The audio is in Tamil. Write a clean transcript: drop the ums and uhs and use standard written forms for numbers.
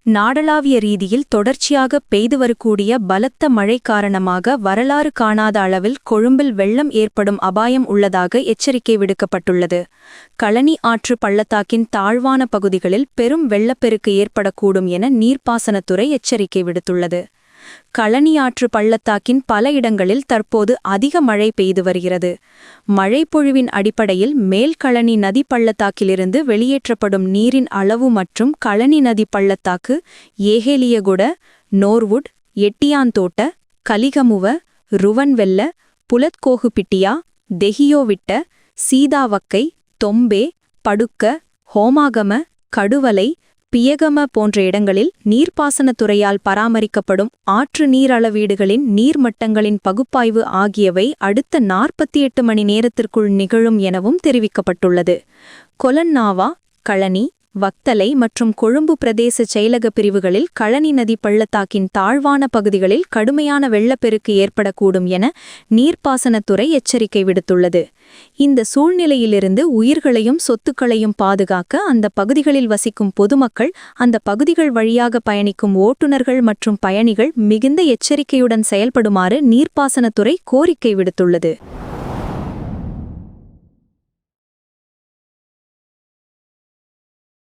நாடளாவிய ரீதியில் தொடர்ச்சியாக பெய்து வரக்கூடிய பலத்த மழை காரணமாக வரலாறு காணாத அளவில் கொழும்பில் வெள்ளம் ஏற்படும் அபாயம் உள்ளதாக எச்சரிக்கை விடுக்கப்பட்டுள்ளது. களனி ஆற்று பள்ளத்தாக்கின் தாழ்வான பகுதிகளில் பெரும் வெள்ளப்பெருக்கு ஏற்படக்கூடும் என நீர்ப்பாசனத்துறை எச்சரிக்கை விடுத்துள்ளது. களனி ஆற்று பள்ளத்தாக்கின் பல இடங்களில் தற்போது அதிக மழை பெய்து வருகிறது. மழைப்பொழிவின் அடிப்படையில் மேல் களனி நதி பள்ளத்தாக்கிலிருந்து வெளியேற்றப்படும் நீரின் அளவு மற்றும் களனி நதி பள்ளத்தாக்கு ஏஹேலியகுட, நோர்வுட், எட்டியாந்தோட்ட, கலிகமுவ, ருவன்வெல்ல, புலத்கோகுபிட்டியா, தெஹியோவிட்ட, சீதாவக்கை, தொம்பே, படுக்க, ஹோமாகம, கடுவலை, பியகம போன்ற இடங்களில் நீர்ப்பாசனத்துறையால் பராமரிக்கப்படும் ஆற்று நீரளவீடுகளின் நீர்மட்டங்களின் பகுப்பாய்வு ஆகியவை அடுத்த 48 மணி நேரத்திற்குள் நிகழும் எனவும் தெரிவிக்கப்பட்டுள்ளது. கொலன்னாவா, களனி, வக்தலை மற்றும் கொழும்பு பிரதேச செயலக பிரிவுகளில் களனி நதி பள்ளத்தாக்கின் தாழ்வான பகுதிகளில் கடுமையான வெள்ளப்பெருக்கு ஏற்படக்கூடும் என நீர்ப்பாசனத்துறை எச்சரிக்கை விடுத்துள்ளது. இந்த சூழ்நிலையிலிருந்து உயிர்களையும் சொத்துக்களையும் பாதுகாக்க அந்த பகுதிகளில் வசிக்கும் பொதுமக்கள், அந்த பகுதிகள் வழியாக பயணிக்கும் ஓட்டுநர்கள் மற்றும் பயணிகள் மிகுந்த எச்சரிக்கையுடன் செயல்படுமாறு நீர்ப்பாசனத்துறை கோரிக்கை விடுத்துள்ளது.